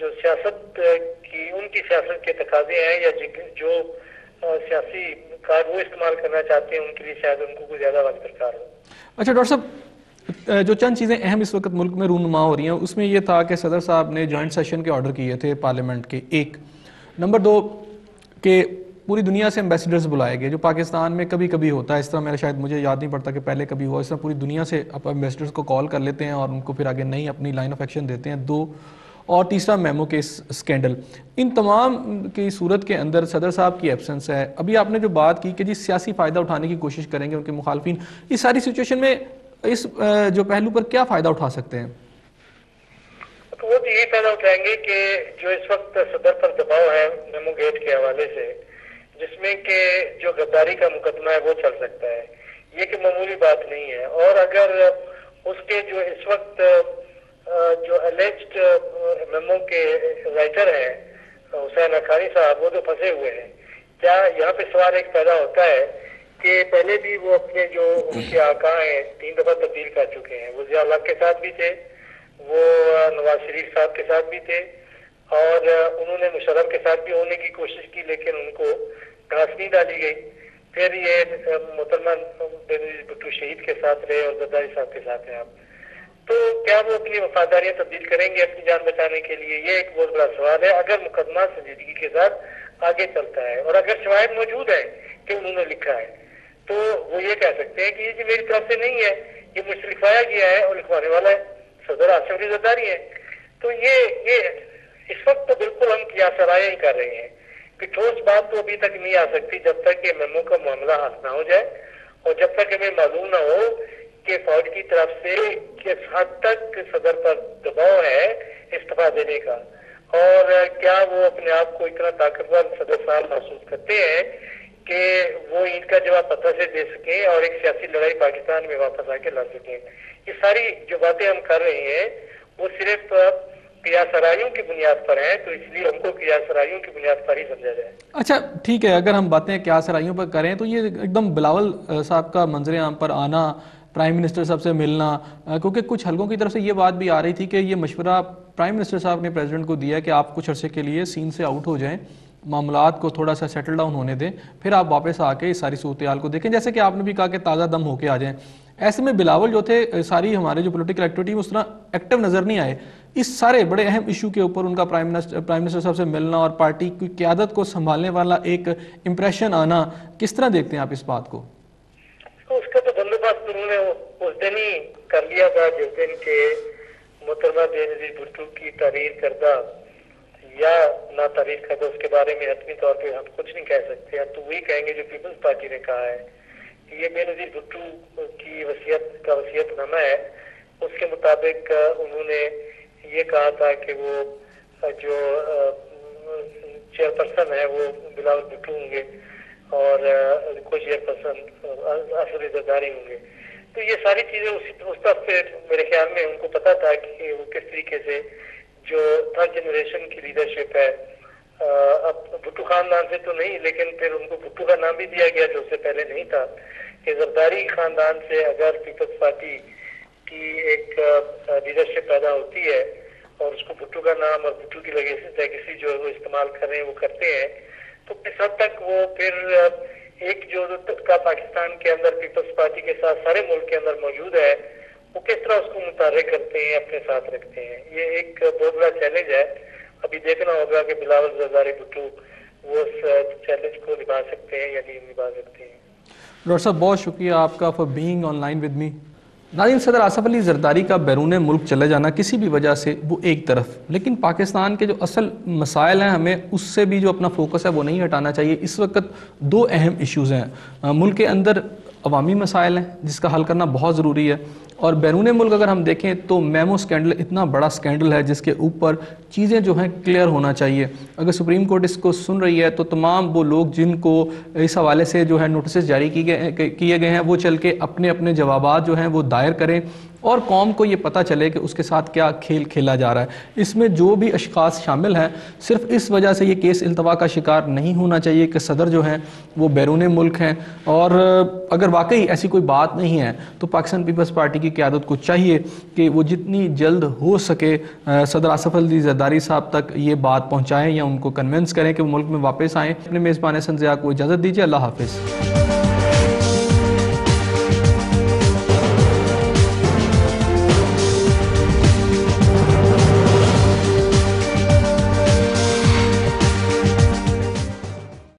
जो सियासत की उनकी सियासत के तकाजे हैं या जो सियासी कार वो इस्तेमाल करना चाहते हैं, उनके लिए शायद उनको कोई ज़्यादा वक्त दरकार हो। अच्छा डॉक्टर साहब, जो चंद चीज़ें अहम इस वक्त मुल्क में रूनुमा हो रही हैं उसमें ये था कि सदर साहब ने जॉइंट सेशन के ऑर्डर किए थे पार्लियामेंट के, एक नंबर 2 कि पूरी दुनिया से एम्बेसडर्स बुलाए गए, जो पाकिस्तान में कभी कभी होता है इस तरह, मेरा शायद मुझे याद नहीं पड़ता कि पहले कभी हुआ इस तरह, पूरी दुनिया से आप एम्बेसडर्स को कॉल कर लेते हैं और उनको फिर आगे नई अपनी लाइन ऑफ एक्शन देते हैं। 2 और तीसरा मेमो केस स्कैंडल। इन तमाम की सूरत के अंदर सदर साहब की एब्सेंस है। अभी आपने जो बात की कि जी सियासी फ़ायदा उठाने की कोशिश करेंगे उनके मुखालफिन, इस सारी सिचुएशन में इस जो पहलू पर क्या फ़ायदा उठा सकते हैं? तो वो तो यही फायदा उठाएंगे कि जो इस वक्त सदर पर दबाव है मेमो गेट के हवाले से, जिसमें कि जो गद्दारी का मुकदमा है वो चल सकता है, ये कि मामूली बात नहीं है। और अगर उसके जो इस वक्त जो एलेज्ड मेमो के राइटर हैं हुसैन हक्कानी साहब, वो तो फंसे हुए हैं। क्या यहाँ पे सवाल एक पैदा होता है कि पहले भी वो अपने जो उनके आका हैं 3 दफा तब्दील कर चुके हैं। वो जिया के साथ भी थे, वो नवाज शरीफ साहब के साथ भी थे, और उन्होंने मुशर्रफ के साथ भी होने की कोशिश की, लेकिन उनको घास नहीं डाली गई। फिर ये मोहतरमा बेनजीर भुट्टो शहीद के साथ रहे और जरदारी साहब के साथ हैं आप। तो क्या वो अपनी वफादारियां तब्दील करेंगे अपनी जान बचाने के लिए? ये एक बहुत बड़ा सवाल है। अगर मुकदमा संजीदगी के साथ आगे चलता है और अगर शवाहिद मौजूद है कि उन्होंने लिखा है, तो वो ये कह सकते हैं कि ये मेरी तरफ से नहीं है, ये मुझसे लिखवाया गया है और लिखवाने वाला है सदर आसिफ अली जरदारी है। तो ये इस वक्त तो बिल्कुल हम कियासराय ही कर रहे हैं कि ठोस बात तो अभी तक नहीं आ सकती जब तक ये मेमो का मामला हल ना हो जाए और जब तक हमें मालूम ना हो कि फौज की तरफ से किस हद तक सदर पर दबाव है इस्तीफा देने का, और क्या वो अपने आप को इतना ताकतवर सदर साहब महसूस करते हैं कि वो ईद का जवाब पता से दे सकें और एक सियासी लड़ाई पाकिस्तान में वापस आके लड़ सकें। ये सारी जो बातें हम कर रहे हैं वो सिर्फ कियासराइयों की बुनियाद पर है, तो इसलिए हमको कियासराइयों की बुनियाद पर ही समझा जाए। अच्छा ठीक है, अगर हम बातें कियासराइयों पर करें तो ये एकदम बिलावल साहब का मंजर आम पर आना, प्राइम मिनिस्टर साहब से मिलना, क्योंकि कुछ हलकों की तरफ से ये बात भी आ रही थी कि ये मशवरा प्राइम मिनिस्टर साहब ने प्रेसिडेंट को दिया कि आप कुछ अरसे के लिए सीन से आउट हो जाएं, मामलात को थोड़ा सा सेटल डाउन होने दें, फिर आप वापस आके इस सारी सूरत हाल को देखें, जैसे कि आपने भी कहा कि ताज़ा दम होके आ जाएं। ऐसे में बिलावल जो थे, सारी हमारे जो पॉलिटिकल एक्टिविटी में उस तरह एक्टिव नज़र नहीं आए। इस सारे बड़े अहम इशू के ऊपर उनका प्राइम मिनिस्टर साहब से मिलना और पार्टी की क़यादत को संभालने वाला एक इम्प्रेशन आना, किस तरह देखते हैं आप इस बात को? तो उसका तो बंदोबस्त उन्होंने उस दिन ही कर लिया था जिस दिन के मोहतरमा बेनजीर भुट्टो की तहरीर करदा या ना तहरीर करदा, उसके बारे में हतमी तौर पे हम कुछ नहीं कह सकते। हम तो वही कहेंगे जो पीपल्स पार्टी ने कहा है कि ये बेनजीर भुट्टो की वसीयतनामा है। उसके मुताबिक उन्होंने ये कहा था कि वो जो चेयरपर्सन है वो बिलावल भुट्टो होंगे और को चेयरपर्सन आसिफ जरदारी होंगे। तो ये सारी चीजें उस तरफ से मेरे ख्याल में उनको पता था कि वो किस तरीके से जो थर्ड जनरेशन की लीडरशिप है, अब भुट्टो खानदान से तो नहीं, लेकिन फिर उनको भुट्टो का नाम भी दिया गया जो उससे पहले नहीं था, कि जरदारी खानदान से अगर पीपल्स पार्टी की एक लीडरशिप पैदा होती है और उसको भुट्टो का नाम और भुट्टो की लेगेसी जो है वो इस्तेमाल कर रहे हैं, वो करते हैं, तो किस हद तक वो फिर एक जो तबका पाकिस्तान के अंदर पीपल्स पार्टी के साथ सारे मुल्क के अंदर मौजूद है, वो किस तरह उसको मुतारिक करते हैं, अपने साथ रखते हैं। ये एक बहुत बड़ा चैलेंज है। अभी देखना होगा कि बिलावल जरदारी भुट्टो वो उस चैलेंज को निभा सकते हैं या नहीं निभा सकते हैं। डॉक्टर साहब बहुत शुक्रिया आपका for being online with me. नाज़रीन, सदर आसिफ अली जरदारी का बैरून मुल्क चले जाना किसी भी वजह से वो एक तरफ, लेकिन पाकिस्तान के जो असल मसाइल हैं हमें उससे भी जो अपना फोकस है वो नहीं हटाना चाहिए। इस वक्त 2 अहम इश्यूज़ हैं। मुल्क के अंदर अवामी मसाइल हैं जिसका हल करना बहुत ज़रूरी है, और बैरून मुल्क अगर हम देखें तो मेमो स्कैंडल इतना बड़ा स्कैंडल है जिसके ऊपर चीज़ें जो हैं क्लियर होना चाहिए। अगर सुप्रीम कोर्ट इसको सुन रही है तो तमाम वो लोग जिनको इस हवाले से जो है नोटिस जारी किए गए हैं वो चल के अपने अपने जवाबात जो हैं वो दायर करें और कौम को ये पता चले कि उसके साथ क्या खेल खेला जा रहा है। इसमें जो भी अशखास शामिल हैं, सिर्फ इस वजह से ये केस इल्तवा का शिकार नहीं होना चाहिए कि सदर जो हैं वो बैरून मुल्क हैं। और अगर वाकई ऐसी कोई बात नहीं है तो पाकिस्तान पीपल्स पार्टी की क़यादत को चाहिए कि वो जितनी जल्द हो सके सदर आसिफ अली जरदारी साहब तक ये बात पहुँचाएँ या उनको कन्विंस करें कि वो मुल्क में वापस आएँ। अपने मेज़बान एहसन ज़िया को इजाज़त दीजिए। अल्लाह हाफिज़।